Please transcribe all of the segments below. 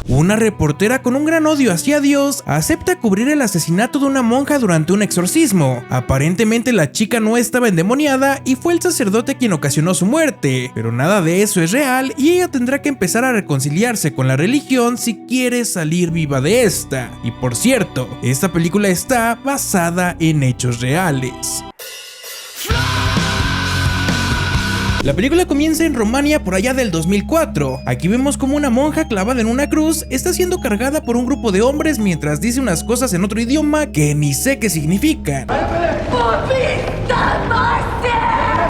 Una reportera con un gran odio hacia Dios acepta cubrir el asesinato de una monja durante un exorcismo. Aparentemente la chica no estaba endemoniada y fue el sacerdote quien ocasionó su muerte, pero nada de eso es real y ella tendrá que empezar a reconciliarse con la religión si quiere salir viva de esta. Y por cierto, esta película está basada en hechos reales. La película comienza en Rumania por allá del 2004. Aquí vemos como una monja clavada en una cruz está siendo cargada por un grupo de hombres mientras dice unas cosas en otro idioma que ni sé qué significan.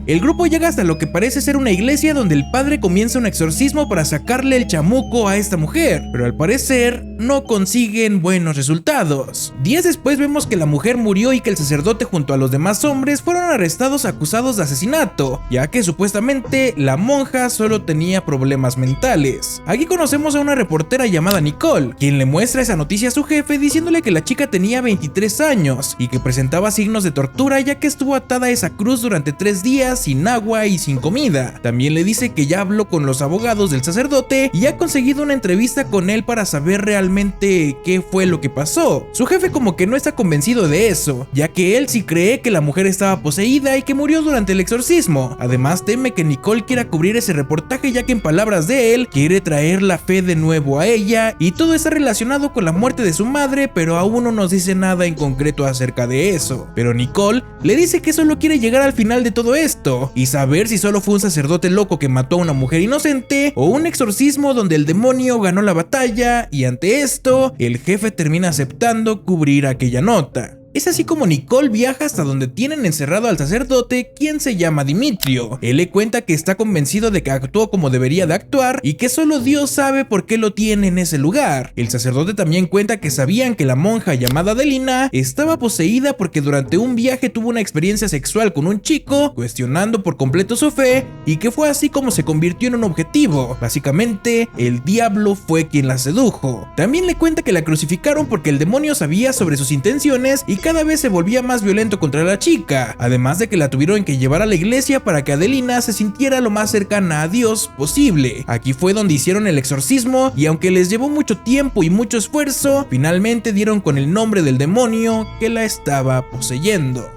El grupo llega hasta lo que parece ser una iglesia donde el padre comienza un exorcismo para sacarle el chamuco a esta mujer, pero al parecer no consiguen buenos resultados. Días después vemos que la mujer murió y que el sacerdote junto a los demás hombres fueron arrestados acusados de asesinato, ya que supuestamente la monja solo tenía problemas mentales. Aquí conocemos a una reportera llamada Nicole, quien le muestra esa noticia a su jefe diciéndole que la chica tenía 23 años y que presentaba signos de tortura ya que estuvo atada a esa cruz durante 3 días sin agua y sin comida. También le dice que ya habló con los abogados del sacerdote y ha conseguido una entrevista con él para saber realmente qué fue lo que pasó. Su jefe como que no está convencido de eso, ya que él sí cree que la mujer estaba poseída y que murió durante el exorcismo. Además teme que Nicole quiera cubrir ese reportaje ya que en palabras de él quiere traer la fe de nuevo a ella y todo está relacionado con la muerte de su madre, pero aún no nos dice nada en concreto acerca de eso. Pero Nicole le dice que solo quiere llegar al final de todo esto y saber si solo fue un sacerdote loco que mató a una mujer inocente o un exorcismo donde el demonio ganó la batalla, y ante esto el jefe termina aceptando cubrir aquella nota. Es así como Nicole viaja hasta donde tienen encerrado al sacerdote, quien se llama Dimitrio. Él le cuenta que está convencido de que actuó como debería de actuar y que solo Dios sabe por qué lo tiene en ese lugar. El sacerdote también cuenta que sabían que la monja llamada Adelina estaba poseída porque durante un viaje tuvo una experiencia sexual con un chico, cuestionando por completo su fe, y que fue así como se convirtió en un objetivo. Básicamente, el diablo fue quien la sedujo. También le cuenta que la crucificaron porque el demonio sabía sobre sus intenciones y cada vez se volvía más violento contra la chica, además de que la tuvieron que llevar a la iglesia para que Adelina se sintiera lo más cercana a Dios posible. Aquí fue donde hicieron el exorcismo y aunque les llevó mucho tiempo y mucho esfuerzo, finalmente dieron con el nombre del demonio que la estaba poseyendo.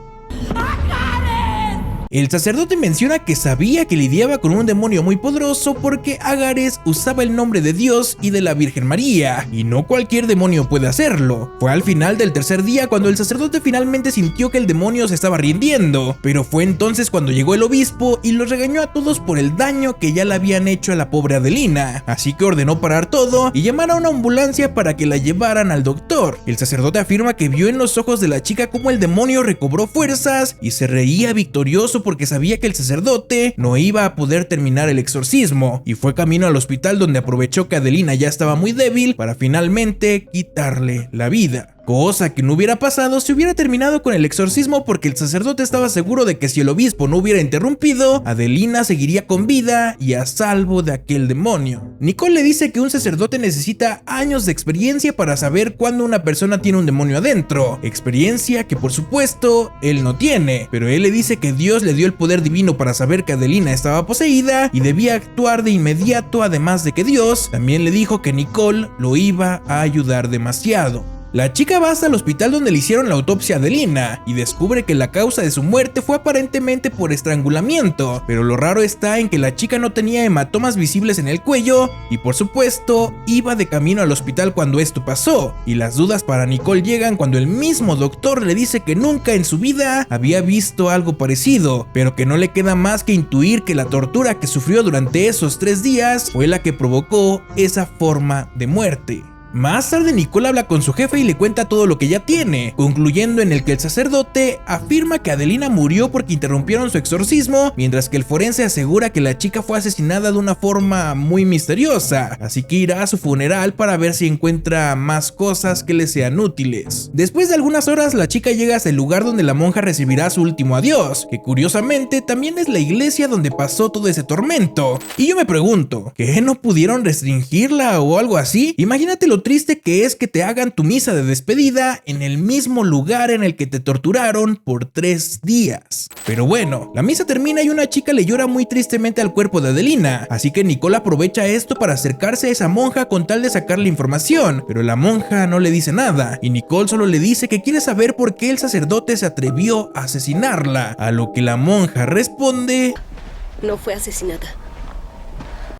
El sacerdote menciona que sabía que lidiaba con un demonio muy poderoso porque Agares usaba el nombre de Dios y de la Virgen María, y no cualquier demonio puede hacerlo. Fue al final del tercer día cuando el sacerdote finalmente sintió que el demonio se estaba rindiendo, pero fue entonces cuando llegó el obispo y los regañó a todos por el daño que ya le habían hecho a la pobre Adelina, así que ordenó parar todo y llamar a una ambulancia para que la llevaran al doctor. El sacerdote afirma que vio en los ojos de la chica cómo el demonio recobró fuerzas y se reía victorioso porque sabía que el sacerdote no iba a poder terminar el exorcismo, y fue camino al hospital donde aprovechó que Adelina ya estaba muy débil para finalmente quitarle la vida. Cosa que no hubiera pasado si hubiera terminado con el exorcismo, porque el sacerdote estaba seguro de que si el obispo no hubiera interrumpido, Adelina seguiría con vida y a salvo de aquel demonio. Nicole le dice que un sacerdote necesita años de experiencia para saber cuándo una persona tiene un demonio adentro, experiencia que por supuesto él no tiene, pero él le dice que Dios le dio el poder divino para saber que Adelina estaba poseída y debía actuar de inmediato, además de que Dios también le dijo que Nicole lo iba a ayudar demasiado. La chica va hasta el hospital donde le hicieron la autopsia a Adelina y descubre que la causa de su muerte fue aparentemente por estrangulamiento, pero lo raro está en que la chica no tenía hematomas visibles en el cuello y por supuesto iba de camino al hospital cuando esto pasó, y las dudas para Nicole llegan cuando el mismo doctor le dice que nunca en su vida había visto algo parecido, pero que no le queda más que intuir que la tortura que sufrió durante esos 3 días fue la que provocó esa forma de muerte. Más tarde Nicole habla con su jefe y le cuenta todo lo que ya tiene, concluyendo en el que el sacerdote afirma que Adelina murió porque interrumpieron su exorcismo, mientras que el forense asegura que la chica fue asesinada de una forma muy misteriosa, así que irá a su funeral para ver si encuentra más cosas que le sean útiles. Después de algunas horas la chica llega hasta el lugar donde la monja recibirá su último adiós, que curiosamente también es la iglesia donde pasó todo ese tormento. Y yo me pregunto, ¿qué no pudieron restringirla o algo así? Imagínatelo triste que es que te hagan tu misa de despedida en el mismo lugar en el que te torturaron por 3 días. Pero bueno, la misa termina y una chica le llora muy tristemente al cuerpo de Adelina, así que Nicole aprovecha esto para acercarse a esa monja con tal de sacarle información, pero la monja no le dice nada, y Nicole solo le dice que quiere saber por qué el sacerdote se atrevió a asesinarla, a lo que la monja responde: no fue asesinada.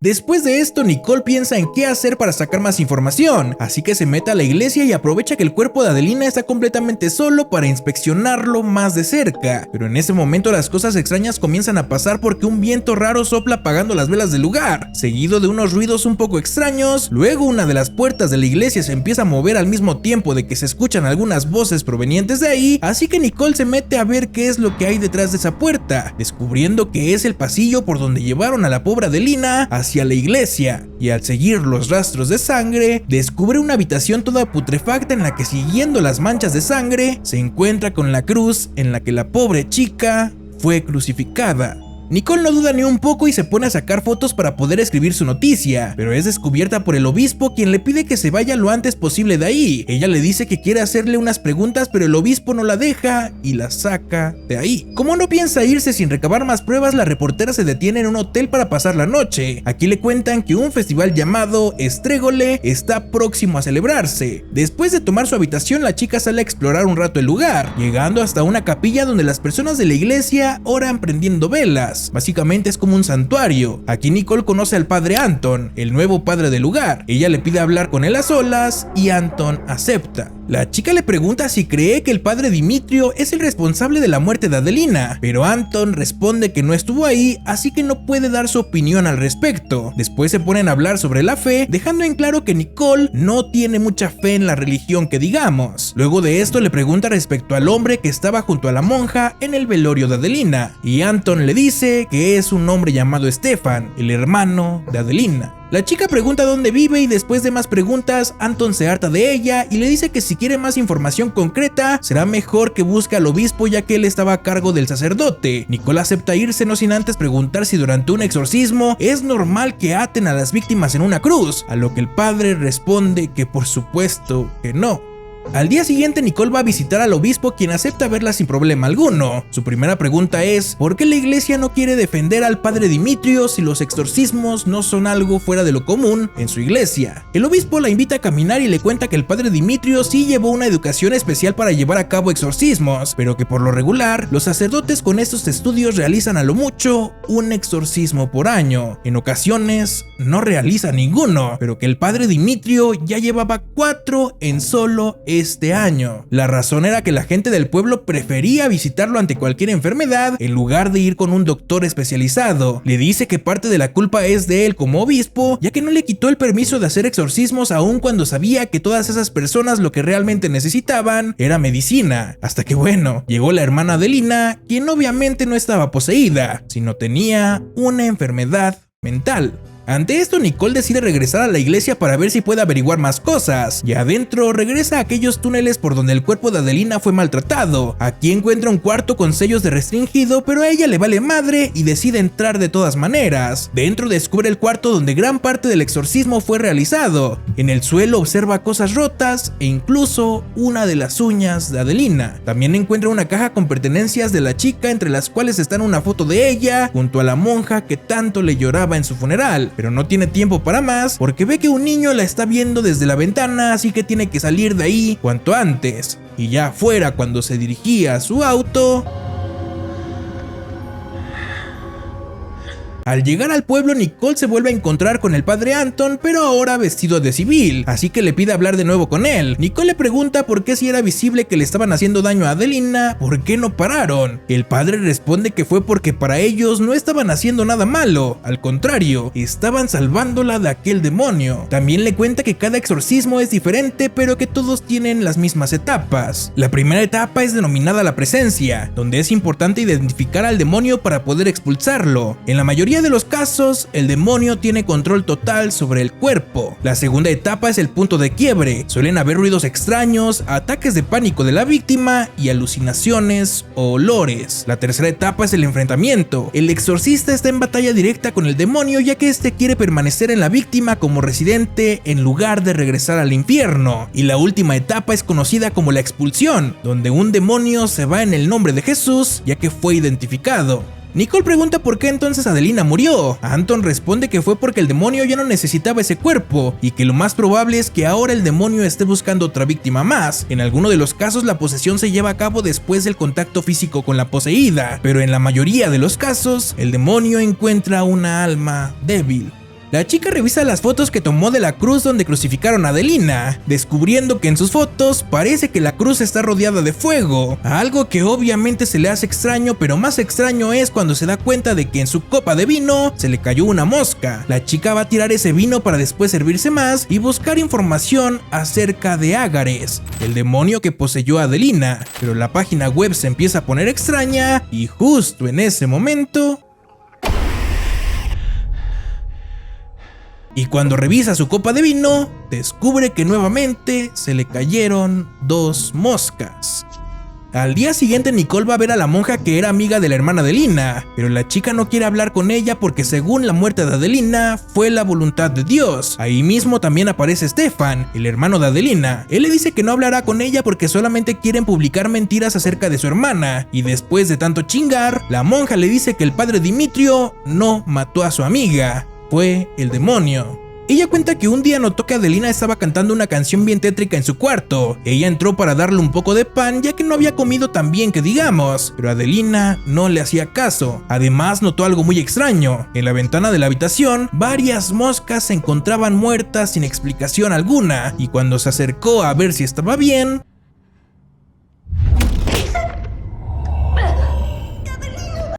Después de esto, Nicole piensa en qué hacer para sacar más información, así que se mete a la iglesia y aprovecha que el cuerpo de Adelina está completamente solo para inspeccionarlo más de cerca. Pero en ese momento las cosas extrañas comienzan a pasar porque un viento raro sopla apagando las velas del lugar, seguido de unos ruidos un poco extraños. Luego una de las puertas de la iglesia se empieza a mover al mismo tiempo de que se escuchan algunas voces provenientes de ahí, así que Nicole se mete a ver qué es lo que hay detrás de esa puerta, descubriendo que es el pasillo por donde llevaron a la pobre Adelina hacia la iglesia, y al seguir los rastros de sangre, descubre una habitación toda putrefacta en la que, siguiendo las manchas de sangre, se encuentra con la cruz en la que la pobre chica fue crucificada. Nicole no duda ni un poco y se pone a sacar fotos para poder escribir su noticia, pero es descubierta por el obispo, quien le pide que se vaya lo antes posible de ahí. Ella le dice que quiere hacerle unas preguntas, pero el obispo no la deja y la saca de ahí. Como no piensa irse sin recabar más pruebas, la reportera se detiene en un hotel para pasar la noche. Aquí le cuentan que un festival llamado Estrégole está próximo a celebrarse. Después de tomar su habitación, la chica sale a explorar un rato el lugar, llegando hasta una capilla donde las personas de la iglesia oran prendiendo velas. Básicamente es como un santuario. Aquí Nicole conoce al padre Anton, el nuevo padre del lugar. Ella le pide hablar con él a solas y Anton acepta. La chica le pregunta si cree que el padre Dimitrio es el responsable de la muerte de Adelina, pero Anton responde que no estuvo ahí, así que no puede dar su opinión al respecto. Después se ponen a hablar sobre la fe, dejando en claro que Nicole no tiene mucha fe en la religión que digamos. Luego de esto le pregunta respecto al hombre que estaba junto a la monja en el velorio de Adelina, y Anton le dice que es un hombre llamado Stefan, el hermano de Adelina. La chica pregunta dónde vive y después de más preguntas, Anton se harta de ella y le dice que si quiere más información concreta, será mejor que busque al obispo, ya que él estaba a cargo del sacerdote. Nicole acepta irse, no sin antes preguntar si durante un exorcismo es normal que aten a las víctimas en una cruz, a lo que el padre responde que por supuesto que no. Al día siguiente, Nicole va a visitar al obispo, quien acepta verla sin problema alguno. Su primera pregunta es: ¿por qué la iglesia no quiere defender al padre Dimitrio si los exorcismos no son algo fuera de lo común en su iglesia? El obispo la invita a caminar y le cuenta que el padre Dimitrio sí llevó una educación especial para llevar a cabo exorcismos, pero que por lo regular, los sacerdotes con estos estudios realizan a lo mucho un exorcismo por año. En ocasiones, no realiza ninguno, pero que el padre Dimitrio ya llevaba 4 en solo este año. La razón era que la gente del pueblo prefería visitarlo ante cualquier enfermedad en lugar de ir con un doctor especializado. Le dice que parte de la culpa es de él como obispo, ya que no le quitó el permiso de hacer exorcismos aun cuando sabía que todas esas personas lo que realmente necesitaban era medicina. Hasta que bueno, llegó la hermana Adelina, quien obviamente no estaba poseída, sino tenía una enfermedad mental. Ante esto, Nicole decide regresar a la iglesia para ver si puede averiguar más cosas, y adentro regresa a aquellos túneles por donde el cuerpo de Adelina fue maltratado. Aquí encuentra un cuarto con sellos de restringido, pero a ella le vale madre y decide entrar de todas maneras. Dentro descubre el cuarto donde gran parte del exorcismo fue realizado. En el suelo observa cosas rotas e incluso una de las uñas de Adelina. También encuentra una caja con pertenencias de la chica, entre las cuales están una foto de ella junto a la monja que tanto le lloraba en su funeral. Pero no tiene tiempo para más porque ve que un niño la está viendo desde la ventana, así que tiene que salir de ahí cuanto antes. Y ya afuera, cuando se dirigía a su auto, al llegar al pueblo, Nicole se vuelve a encontrar con el padre Anton, pero ahora vestido de civil, así que le pide hablar de nuevo con él. Nicole le pregunta por qué, si era visible que le estaban haciendo daño a Adelina, ¿por qué no pararon? El padre responde que fue porque para ellos no estaban haciendo nada malo, al contrario, estaban salvándola de aquel demonio. También le cuenta que cada exorcismo es diferente, pero que todos tienen las mismas etapas. La primera etapa es denominada la presencia, donde es importante identificar al demonio para poder expulsarlo. En la mayoría mayoría de los casos, el demonio tiene control total sobre el cuerpo. La segunda etapa es el punto de quiebre. Suelen haber ruidos extraños, ataques de pánico de la víctima y alucinaciones o olores. La tercera etapa es el enfrentamiento. El exorcista está en batalla directa con el demonio, ya que este quiere permanecer en la víctima como residente en lugar de regresar al infierno. Y la última etapa es conocida como la expulsión, donde un demonio se va en el nombre de Jesús, ya que fue identificado. Nicole pregunta por qué entonces Adelina murió. Anton responde que fue porque el demonio ya no necesitaba ese cuerpo y que lo más probable es que ahora el demonio esté buscando otra víctima más. En alguno de los casos la posesión se lleva a cabo después del contacto físico con la poseída, pero en la mayoría de los casos el demonio encuentra una alma débil. La chica revisa las fotos que tomó de la cruz donde crucificaron a Adelina, descubriendo que en sus fotos parece que la cruz está rodeada de fuego, algo que obviamente se le hace extraño, pero más extraño es cuando se da cuenta de que en su copa de vino se le cayó una mosca. La chica va a tirar ese vino para después servirse más y buscar información acerca de Ágares, el demonio que poseyó a Adelina, pero la página web se empieza a poner extraña y justo en ese momento... Y cuando revisa su copa de vino, descubre que nuevamente se le cayeron 2 moscas. Al día siguiente Nicole va a ver a la monja que era amiga de la hermana de Adelina, pero la chica no quiere hablar con ella porque según la muerte de Adelina fue la voluntad de Dios. Ahí mismo también aparece Stefan, el hermano de Adelina. Él le dice que no hablará con ella porque solamente quieren publicar mentiras acerca de su hermana, y después de tanto chingar, la monja le dice que el padre Dimitrio no mató a su amiga. Fue el demonio. Ella cuenta que un día notó que Adelina estaba cantando una canción bien tétrica en su cuarto. Ella entró para darle un poco de pan ya que no había comido tan bien que digamos, pero Adelina no le hacía caso. Además notó algo muy extraño. En la ventana de la habitación, varias moscas se encontraban muertas sin explicación alguna, y cuando se acercó a ver si estaba bien,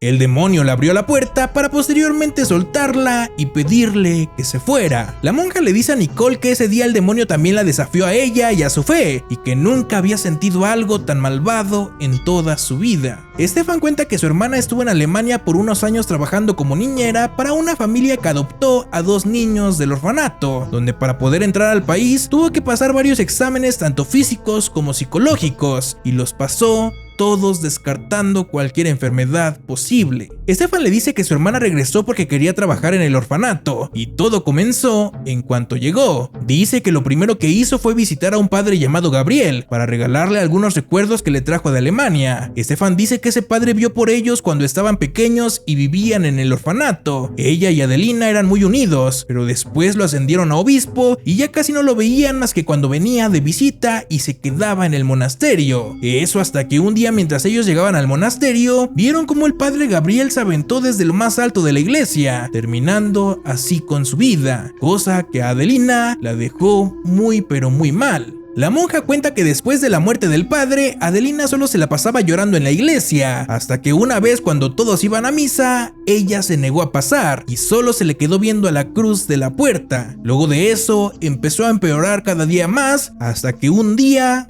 el demonio le abrió la puerta para posteriormente soltarla y pedirle que se fuera. La monja le dice a Nicole que ese día el demonio también la desafió a ella y a su fe, y que nunca había sentido algo tan malvado en toda su vida. Stefan cuenta que su hermana estuvo en Alemania por unos años trabajando como niñera para una familia que adoptó a 2 niños del orfanato, donde para poder entrar al país tuvo que pasar varios exámenes tanto físicos como psicológicos, y los pasó todos descartando cualquier enfermedad posible. Stefan le dice que su hermana regresó porque quería trabajar en el orfanato, y todo comenzó en cuanto llegó. Dice que lo primero que hizo fue visitar a un padre llamado Gabriel para regalarle algunos recuerdos que le trajo de Alemania. Stefan dice que ese padre vio por ellos cuando estaban pequeños y vivían en el orfanato. Ella y Adelina eran muy unidos, pero después lo ascendieron a obispo y ya casi no lo veían más que cuando venía de visita y se quedaba en el monasterio. Eso hasta que un día, mientras ellos llegaban al monasterio, vieron como el padre Gabriel se aventó desde lo más alto de la iglesia, terminando así con su vida, cosa que a Adelina la dejó muy pero muy mal. La monja cuenta que después de la muerte del padre, Adelina solo se la pasaba llorando en la iglesia, hasta que una vez cuando todos iban a misa, ella se negó a pasar y solo se le quedó viendo a la cruz de la puerta. Luego de eso, empezó a empeorar cada día más, hasta que un día...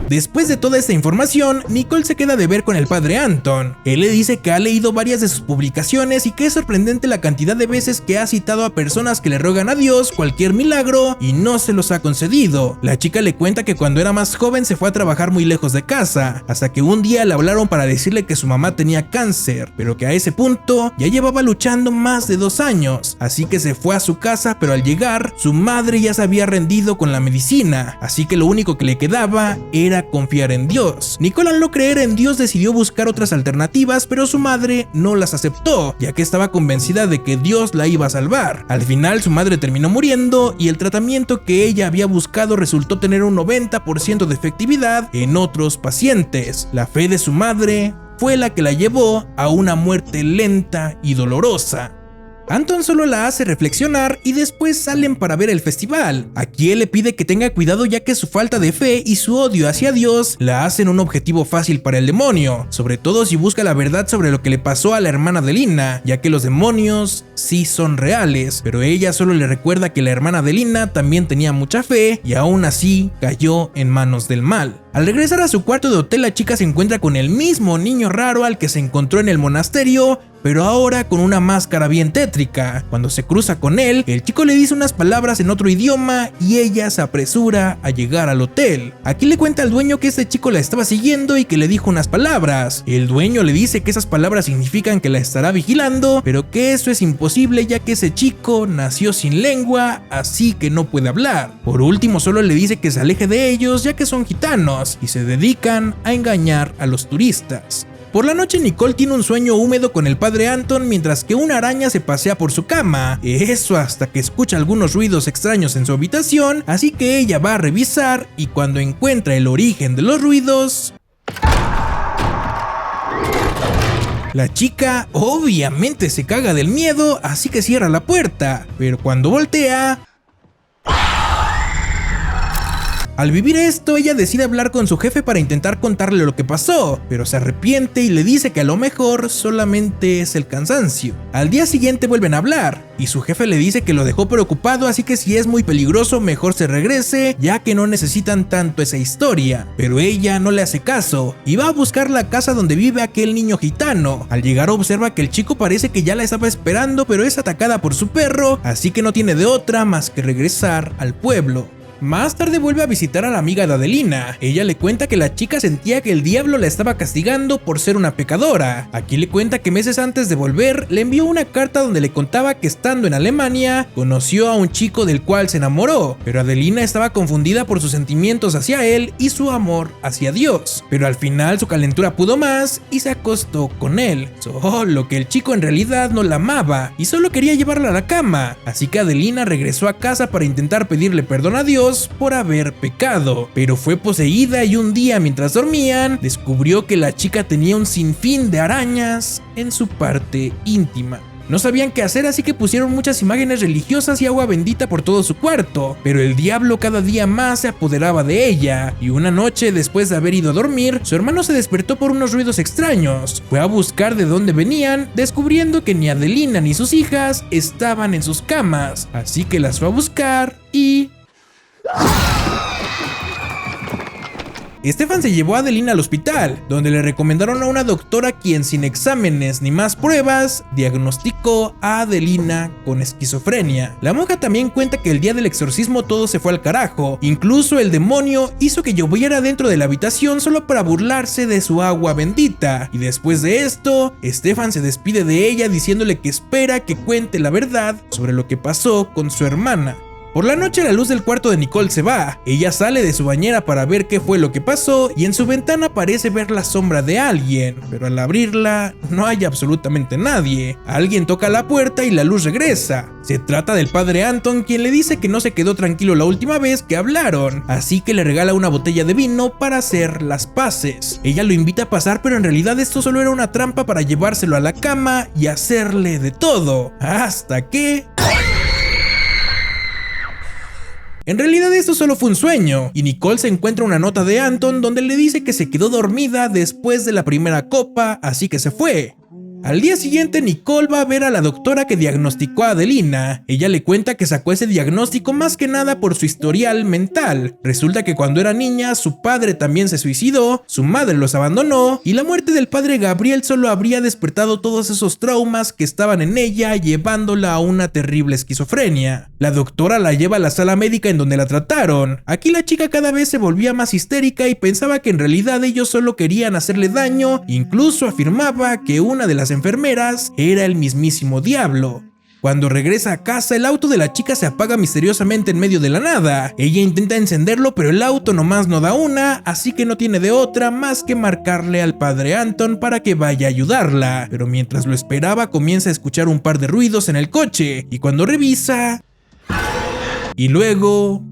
Después de toda esta información, Nicole se queda de ver con el padre Anton. Él le dice que ha leído varias de sus publicaciones y que es sorprendente la cantidad de veces que ha citado a personas que le rogan a Dios cualquier milagro y no se los ha concedido. La chica le cuenta que cuando era más joven se fue a trabajar muy lejos de casa, hasta que un día le hablaron para decirle que su mamá tenía cáncer, pero que a ese punto ya llevaba luchando más de 2 años, así que se fue a su casa, pero al llegar, su madre ya se había rendido con la medicina, así que lo único que le quedaba era confiar en Dios. Nicole, al no creer en Dios, decidió buscar otras alternativas, pero su madre no las aceptó, ya que estaba convencida de que Dios la iba a salvar. Al final, su madre terminó muriendo y el tratamiento que ella había buscado resultó tener un 90% de efectividad en otros pacientes. La fe de su madre fue la que la llevó a una muerte lenta y dolorosa. Anton solo la hace reflexionar y después salen para ver el festival. Aquí él le pide que tenga cuidado ya que su falta de fe y su odio hacia Dios la hacen un objetivo fácil para el demonio, sobre todo si busca la verdad sobre lo que le pasó a la hermana de Lina, ya que los demonios sí son reales, pero ella solo le recuerda que la hermana de Lina también tenía mucha fe y aún así cayó en manos del mal. Al regresar a su cuarto de hotel, la chica se encuentra con el mismo niño raro al que se encontró en el monasterio, pero ahora con una máscara bien tétrica. Cuando se cruza con él, el chico le dice unas palabras en otro idioma y ella se apresura a llegar al hotel. Aquí le cuenta al dueño que este chico la estaba siguiendo y que le dijo unas palabras. El dueño le dice que esas palabras significan que la estará vigilando, pero que eso es imposible ya que ese chico nació sin lengua, así que no puede hablar. Por último, solo le dice que se aleje de ellos ya que son gitanos y se dedican a engañar a los turistas. Por la noche, Nicole tiene un sueño húmedo con el padre Anton mientras que una araña se pasea por su cama. Eso hasta que escucha algunos ruidos extraños en su habitación, así que ella va a revisar y cuando encuentra el origen de los ruidos, la chica obviamente se caga del miedo, así que cierra la puerta, pero cuando voltea, al vivir esto, ella decide hablar con su jefe para intentar contarle lo que pasó, pero se arrepiente y le dice que a lo mejor solamente es el cansancio. Al día siguiente vuelven a hablar, y su jefe le dice que lo dejó preocupado, así que si es muy peligroso mejor se regrese, ya que no necesitan tanto esa historia. Pero ella no le hace caso, y va a buscar la casa donde vive aquel niño gitano. Al llegar observa que el chico parece que ya la estaba esperando, pero es atacada por su perro, así que no tiene de otra más que regresar al pueblo. Más tarde vuelve a visitar a la amiga de Adelina. Ella le cuenta que la chica sentía que el diablo la estaba castigando por ser una pecadora. Aquí le cuenta que meses antes de volver le envió una carta donde le contaba que estando en Alemania conoció a un chico del cual se enamoró, pero Adelina estaba confundida por sus sentimientos hacia él y su amor hacia Dios. Pero al final su calentura pudo más y se acostó con él. Solo que el chico en realidad no la amaba y solo quería llevarla a la cama. Así que Adelina regresó a casa para intentar pedirle perdón a Dios por haber pecado, pero fue poseída y un día mientras dormían descubrió que la chica tenía un sinfín de arañas en su parte íntima. No sabían qué hacer, así que pusieron muchas imágenes religiosas y agua bendita por todo su cuarto, pero el diablo cada día más se apoderaba de ella, y una noche después de haber ido a dormir, su hermano se despertó por unos ruidos extraños. Fue a buscar de dónde venían, descubriendo que ni Adelina ni sus hijas estaban en sus camas, así que las fue a buscar y... Stefan se llevó a Adelina al hospital, donde le recomendaron a una doctora quien sin exámenes ni más pruebas diagnosticó a Adelina con esquizofrenia. La monja también cuenta que el día del exorcismo todo se fue al carajo, incluso el demonio hizo que lloviera dentro de la habitación solo para burlarse de su agua bendita, y después de esto, Stefan se despide de ella diciéndole que espera que cuente la verdad sobre lo que pasó con su hermana. Por la noche la luz del cuarto de Nicole se va, ella sale de su bañera para ver qué fue lo que pasó y en su ventana parece ver la sombra de alguien, pero al abrirla no hay absolutamente nadie. Alguien toca la puerta y la luz regresa. Se trata del padre Anton, quien le dice que no se quedó tranquilo la última vez que hablaron, así que le regala una botella de vino para hacer las paces. Ella lo invita a pasar, pero en realidad esto solo era una trampa para llevárselo a la cama y hacerle de todo, hasta que... En realidad esto solo fue un sueño, y Nicole se encuentra una nota de Anton donde le dice que se quedó dormida después de la primera copa, así que se fue. Al día siguiente, Nicole va a ver a la doctora que diagnosticó a Adelina. Ella le cuenta que sacó ese diagnóstico más que nada por su historial mental. Resulta que cuando era niña, su padre también se suicidó, su madre los abandonó, y la muerte del padre Gabriel solo habría despertado todos esos traumas que estaban en ella, llevándola a una terrible esquizofrenia. La doctora la lleva a la sala médica en donde la trataron. Aquí la chica cada vez se volvía más histérica y pensaba que en realidad ellos solo querían hacerle daño, incluso afirmaba que una de las enfermeras era el mismísimo diablo. Cuando regresa a casa, el auto de la chica se apaga misteriosamente en medio de la nada. Ella intenta encenderlo, pero el auto nomás no da una, así que no tiene de otra más que marcarle al padre Anton para que vaya a ayudarla. Pero mientras lo esperaba, comienza a escuchar un par de ruidos en el coche, y cuando revisa... Y luego...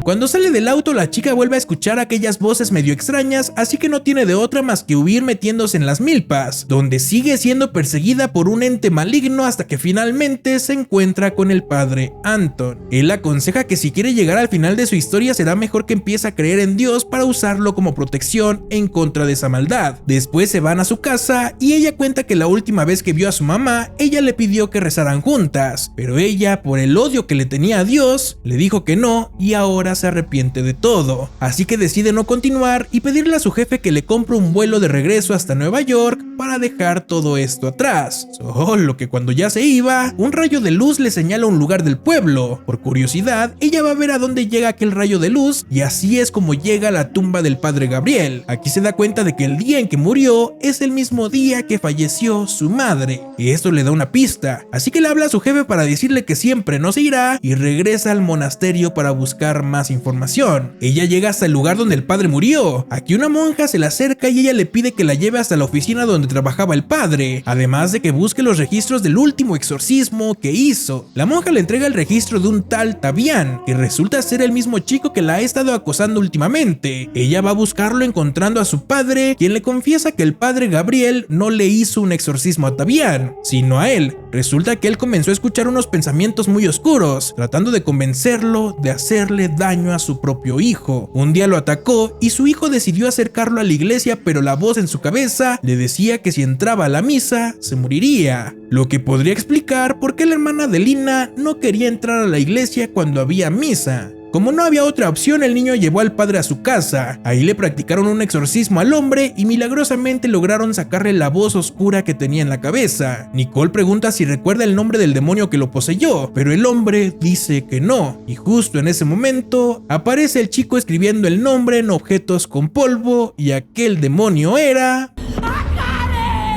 Cuando sale del auto, la chica vuelve a escuchar aquellas voces medio extrañas, así que no tiene de otra más que huir metiéndose en las milpas, donde sigue siendo perseguida por un ente maligno hasta que finalmente se encuentra con el padre Anton. Él aconseja que si quiere llegar al final de su historia será mejor que empiece a creer en Dios para usarlo como protección en contra de esa maldad. Después se van a su casa y ella cuenta que la última vez que vio a su mamá, ella le pidió que rezaran juntas, pero ella, por el odio que le tenía a Dios, le dijo que no y ahora chica se arrepiente de todo, así que decide no continuar y pedirle a su jefe que le compre un vuelo de regreso hasta Nueva York para dejar todo esto atrás. Solo que cuando ya se iba, un rayo de luz le señala un lugar del pueblo. Por curiosidad, ella va a ver a dónde llega aquel rayo de luz y así es como llega a la tumba del padre Gabriel. Aquí se da cuenta de que el día en que murió es el mismo día que falleció su madre, y esto le da una pista, así que le habla a su jefe para decirle que siempre no se irá y regresa al monasterio para buscar más información. Ella llega hasta el lugar donde el padre murió. Aquí una monja se le acerca y ella le pide que la lleve hasta la oficina donde trabajaba el padre, además de que busque los registros del último exorcismo que hizo. La monja le entrega el registro de un tal Tabián, que resulta ser el mismo chico que la ha estado acosando últimamente. Ella va a buscarlo encontrando a su padre, quien le confiesa que el padre Gabriel no le hizo un exorcismo a Tabián, sino a él. Resulta que él comenzó a escuchar unos pensamientos muy oscuros, tratando de convencerlo de hacerle daño a su propio hijo. Un día lo atacó y su hijo decidió acercarlo a la iglesia, pero la voz en su cabeza le decía que si entraba a la misa, se moriría. Lo que podría explicar por qué la hermana de Lina no quería entrar a la iglesia cuando había misa. Como no había otra opción, el niño llevó al padre a su casa. Ahí le practicaron un exorcismo al hombre y milagrosamente lograron sacarle la voz oscura que tenía en la cabeza. Nicole pregunta si recuerda el nombre del demonio que lo poseyó, pero el hombre dice que no. Y justo en ese momento aparece el chico escribiendo el nombre en objetos con polvo y aquel demonio era...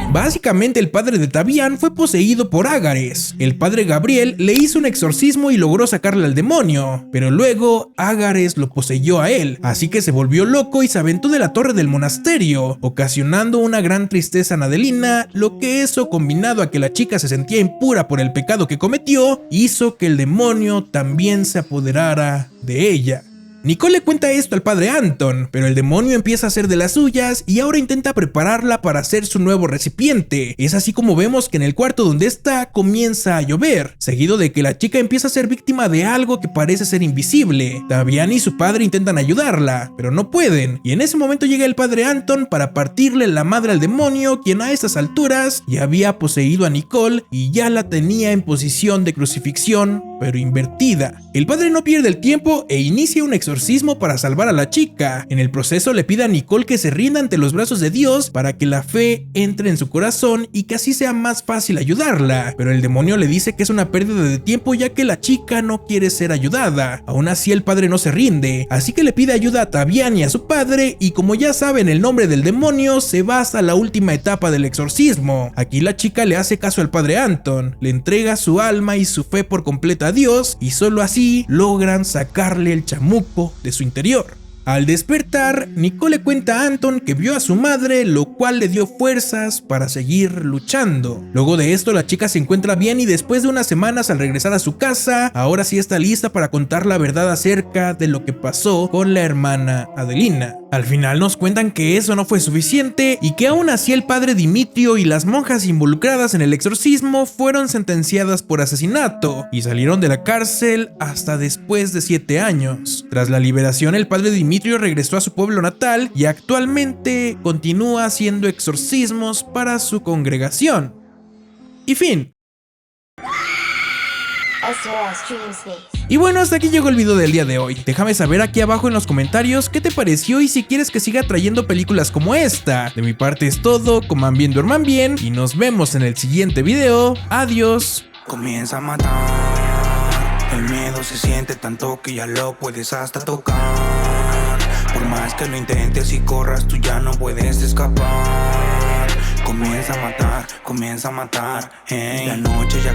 Básicamente el padre de Tabián fue poseído por Ágares. El padre Gabriel le hizo un exorcismo y logró sacarle al demonio, pero luego Ágares lo poseyó a él, así que se volvió loco y se aventó de la torre del monasterio, ocasionando una gran tristeza en Adelina, lo que eso, combinado a que la chica se sentía impura por el pecado que cometió, hizo que el demonio también se apoderara de ella. Nicole le cuenta esto al padre Anton, pero el demonio empieza a hacer de las suyas y ahora intenta prepararla para hacer su nuevo recipiente. Es así como vemos que en el cuarto donde está comienza a llover, seguido de que la chica empieza a ser víctima de algo que parece ser invisible. Tabián y su padre intentan ayudarla, pero no pueden, y en ese momento llega el padre Anton para partirle la madre al demonio, quien a estas alturas ya había poseído a Nicole y ya la tenía en posición de crucifixión, pero invertida. El padre no pierde el tiempo e inicia un exorcismo para salvar a la chica. En el proceso le pide a Nicole que se rinda ante los brazos de Dios para que la fe entre en su corazón y que así sea más fácil ayudarla, pero el demonio le dice que es una pérdida de tiempo ya que la chica no quiere ser ayudada. Aún así el padre no se rinde, así que le pide ayuda a Tabián y a su padre, y como ya saben el nombre del demonio, se va hasta la última etapa del exorcismo. Aquí la chica le hace caso al padre Anton, le entrega su alma y su fe por completa a Dios, y solo así logran sacarle el chamuco de su interior. Al despertar, Nicole le cuenta a Anton que vio a su madre, lo cual le dio fuerzas para seguir luchando. Luego de esto, la chica se encuentra bien y después de unas semanas al regresar a su casa, ahora sí está lista para contar la verdad acerca de lo que pasó con la hermana Adelina. Al final nos cuentan que eso no fue suficiente y que aún así el padre Dimitrio y las monjas involucradas en el exorcismo fueron sentenciadas por asesinato y salieron de la cárcel hasta después de 7 años. Tras la liberación, el padre Dimitrio regresó a su pueblo natal y actualmente continúa haciendo exorcismos para su congregación. Y fin. Y bueno, hasta aquí llegó el video del día de hoy. Déjame saber aquí abajo en los comentarios qué te pareció y si quieres que siga trayendo películas como esta. De mi parte es todo, coman bien, duerman bien y nos vemos en el siguiente video. Adiós. Comienza a matar, el miedo se siente tanto que ya lo puedes hasta tocar. Por más que lo intentes y corras, tú ya no puedes escapar. Comienza a matar, la noche ya